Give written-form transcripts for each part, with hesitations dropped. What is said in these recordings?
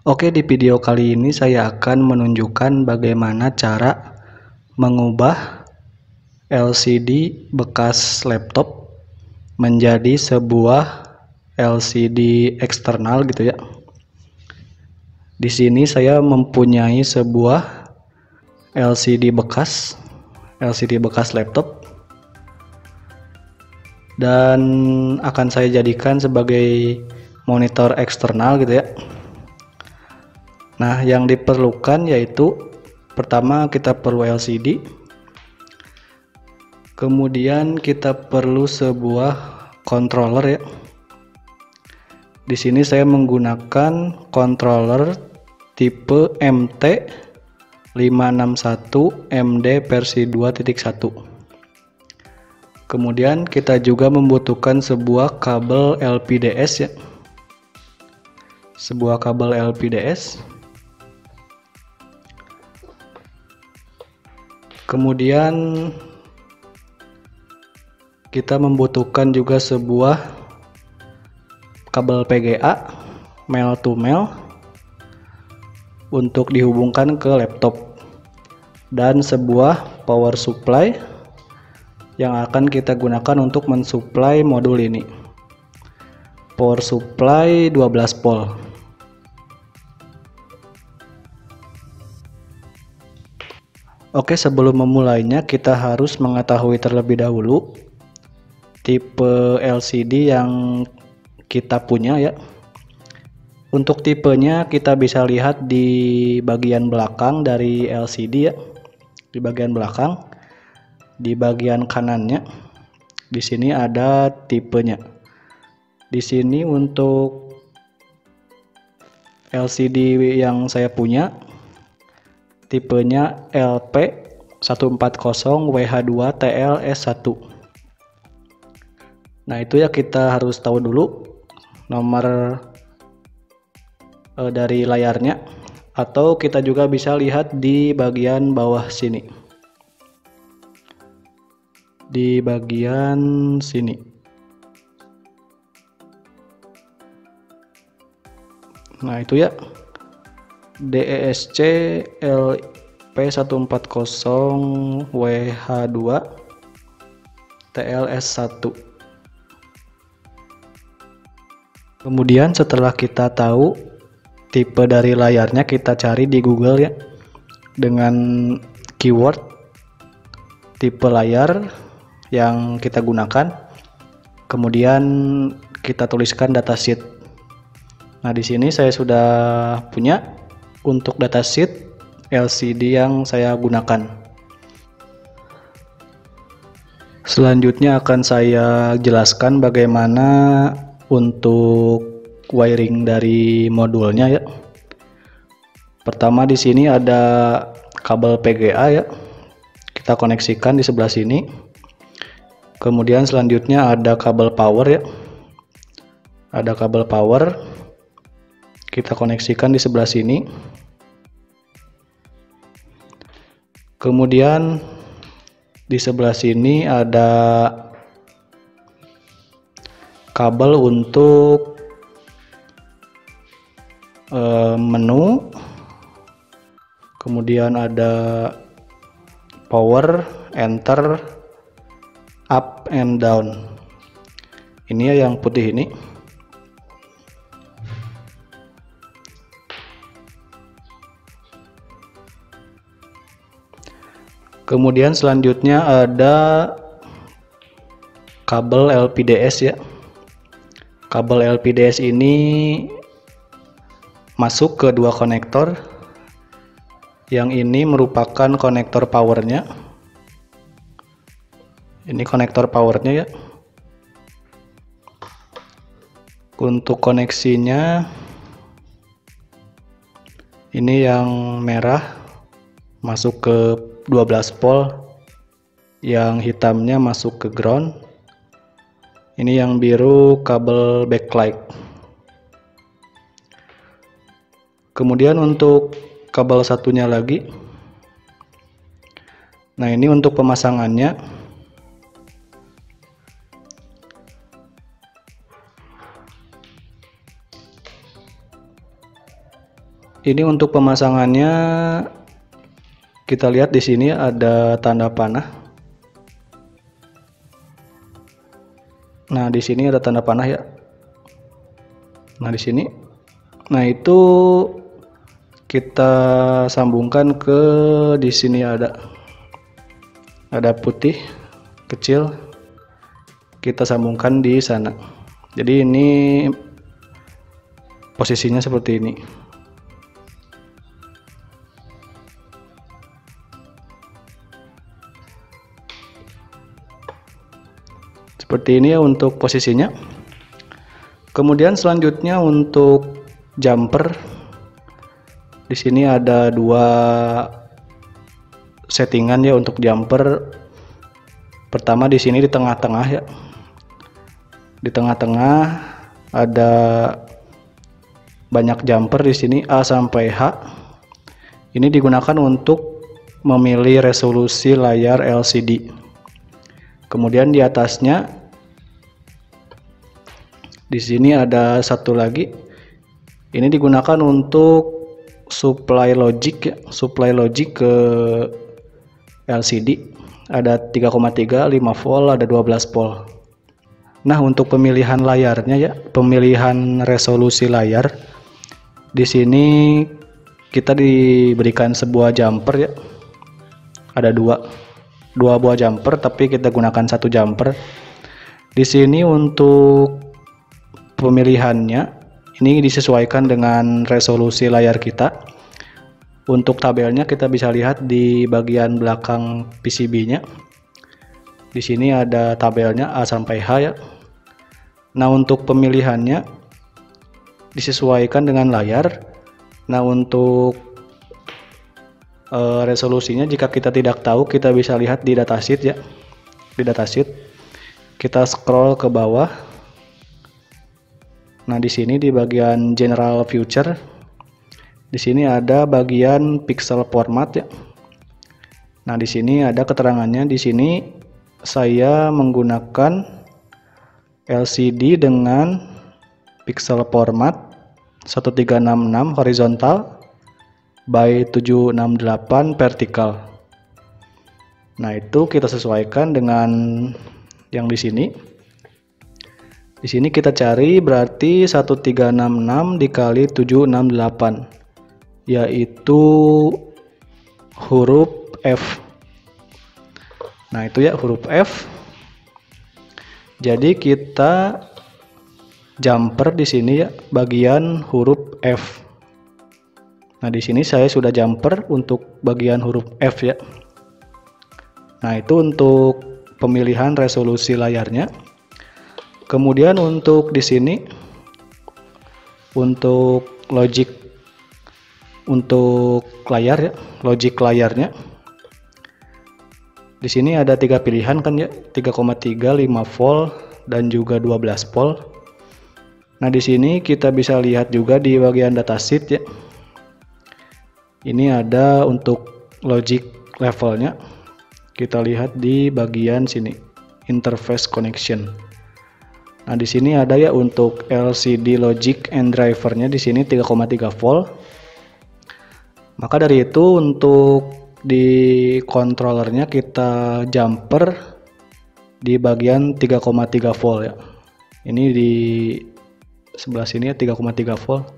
Oke, di video kali ini saya akan menunjukkan bagaimana cara mengubah LCD bekas laptop menjadi sebuah LCD eksternal gitu ya. Di sini saya mempunyai sebuah LCD bekas laptop dan akan saya jadikan sebagai monitor eksternal gitu ya. Nah, yang diperlukan yaitu pertama kita perlu LCD, kemudian kita perlu sebuah controller ya. Di sini saya menggunakan controller tipe MT561MD versi 2.1. Kemudian kita juga membutuhkan sebuah kabel LPDS ya. Sebuah kabel LPDS. Kemudian kita membutuhkan juga sebuah kabel PGA male to male untuk dihubungkan ke laptop, dan sebuah power supply yang akan kita gunakan untuk mensuplai modul ini. Power supply 12 volt. Oke, sebelum memulainya kita harus mengetahui terlebih dahulu tipe LCD yang kita punya ya. Untuk tipenya kita bisa lihat di bagian belakang dari LCD ya. Di bagian belakang, di bagian kanannya. Di sini ada tipenya. Di sini untuk LCD yang saya punya tipenya LP140WH2TLS1. Nah, itu ya, kita harus tahu dulu nomor dari layarnya, atau kita juga bisa lihat di bagian bawah sini. Di bagian sini. Nah, itu ya. DESC LP140WH2 TLS1. Kemudian setelah kita tahu tipe dari layarnya, kita cari di Google ya dengan keyword tipe layar yang kita gunakan. Kemudian kita tuliskan datasheet. Nah, di sini saya sudah punya untuk datasheet LCD yang saya gunakan. Selanjutnya akan saya jelaskan bagaimana untuk wiring dari modulnya ya. Pertama, di sini ada kabel PGA ya. Kita koneksikan di sebelah sini. Kemudian selanjutnya ada kabel power ya. Ada kabel power. Kita koneksikan di sebelah sini. Kemudian di sebelah sini ada kabel untuk menu. Kemudian ada power, enter, up and down. Ini ya yang putih ini. Kemudian selanjutnya ada kabel LPDS ya. Kabel LPDS ini masuk ke dua konektor. Yang ini merupakan konektor powernya. Ini konektor powernya ya. Untuk koneksinya ini yang merah masuk ke 12 volt, yang hitamnya masuk ke ground. Ini yang biru kabel backlight. Kemudian untuk kabel satunya lagi, nah ini untuk pemasangannya. Ini untuk pemasangannya, kita lihat di sini ada tanda panah. Nah, di sini ada tanda panah ya. Nah, di sini. Nah, itu kita sambungkan ke di sini ada putih kecil. Kita sambungkan di sana. Jadi ini posisinya seperti ini. Seperti ini ya untuk posisinya. Kemudian selanjutnya untuk jumper, di sini ada dua settingan ya untuk jumper. Pertama di sini di tengah-tengah ya. Di tengah-tengah ada banyak jumper di sini A sampai H. Ini digunakan untuk memilih resolusi layar LCD. Kemudian di atasnya di sini ada satu lagi. Ini digunakan untuk supply logic ya, supply logic ke LCD. Ada 3,3, 5 volt, ada 12 volt. Nah, untuk pemilihan layarnya ya, pemilihan resolusi layar. Di sini kita diberikan sebuah jumper ya. Ada dua buah jumper, tapi kita gunakan satu jumper. Di sini untuk pemilihannya ini disesuaikan dengan resolusi layar kita. Untuk tabelnya kita bisa lihat di bagian belakang PCB-nya. Di sini ada tabelnya A sampai H ya. Nah, untuk pemilihannya disesuaikan dengan layar. Nah, untuk resolusinya jika kita tidak tahu, kita bisa lihat di datasheet ya. Di datasheet kita scroll ke bawah. Nah, di sini di bagian general feature, di sini ada bagian pixel format ya. Nah, di sini ada keterangannya. Di sini saya menggunakan LCD dengan pixel format 1366 horizontal by 768 vertikal. Nah, itu kita sesuaikan dengan yang di sini. Di sini kita cari berarti 1366 dikali 768, yaitu huruf F. Nah, itu ya huruf F. Jadi kita jumper di sini ya bagian huruf F. Nah, di sini saya sudah jumper untuk bagian huruf F ya. Nah, itu untuk pemilihan resolusi layarnya. Kemudian untuk di sini untuk logic untuk layar ya, logic layarnya. Di sini ada tiga pilihan kan ya, 3,3, 5 volt dan juga 12 volt. Nah, di sini kita bisa lihat juga di bagian datasheet ya. Ini ada untuk logic levelnya. Kita lihat di bagian sini, interface connection. Nah, di sini ada ya untuk LCD logic and drivernya di sini 3,3 volt. Maka dari itu untuk di controllernya kita jumper di bagian 3,3 volt ya. Ini di sebelah sini ya 3,3 volt.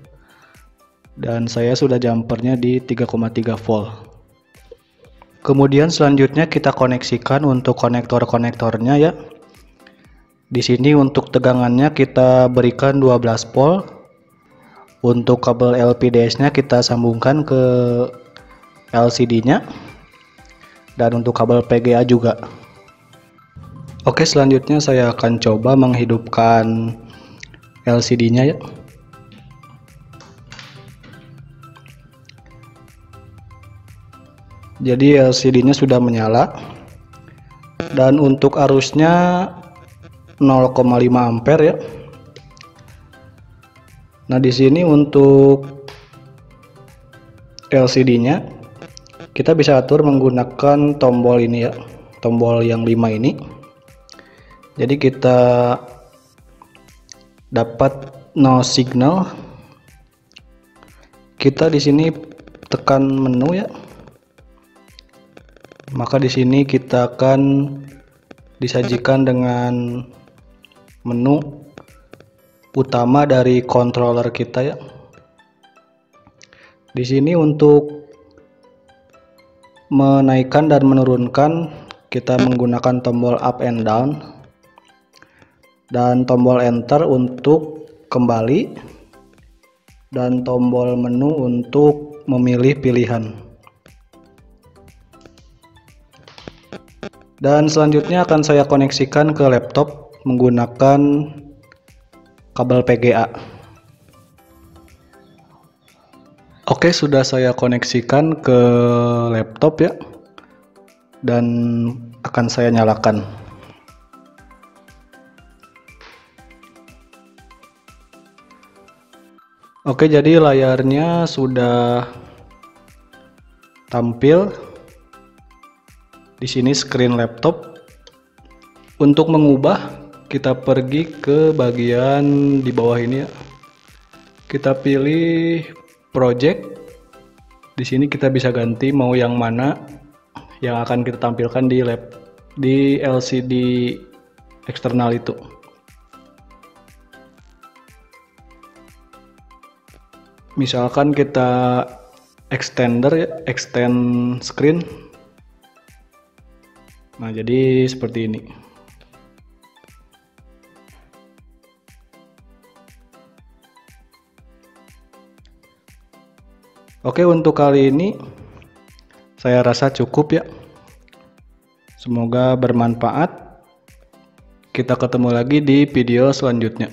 Dan saya sudah jumpernya di 3,3 volt. Kemudian selanjutnya kita koneksikan untuk konektor-konektornya ya. Di sini untuk tegangannya kita berikan 12 volt. Untuk kabel LPDS-nya kita sambungkan ke LCD-nya. Dan untuk kabel PGA juga. Oke, selanjutnya saya akan coba menghidupkan LCD-nya ya. Jadi LCD-nya sudah menyala. Dan untuk arusnya 0,5 ampere ya. Nah, di sini untuk LCD-nya kita bisa atur menggunakan tombol ini ya, tombol yang 5 ini. Jadi kita dapat no signal. kita di sini tekan menu ya. Maka di sini kita akan disajikan dengan menu utama dari controller kita ya. Di sini untuk menaikkan dan menurunkan kita menggunakan tombol up and down dan tombol enter untuk kembali dan tombol menu untuk memilih pilihan. Dan selanjutnya akan saya koneksikan ke laptop menggunakan kabel PGA. Oke, sudah saya koneksikan ke laptop ya, dan akan saya nyalakan. Oke, jadi layarnya sudah tampil. Di sini screen laptop. Untuk mengubah, kita pergi ke bagian di bawah ini ya. Kita pilih project. Di sini kita bisa ganti mau yang mana yang akan kita tampilkan di LCD eksternal itu. Misalkan kita extender ya, extend screen. Nah, jadi seperti ini. Oke, untuk kali ini saya rasa cukup ya. Semoga bermanfaat. Kita ketemu lagi di video selanjutnya.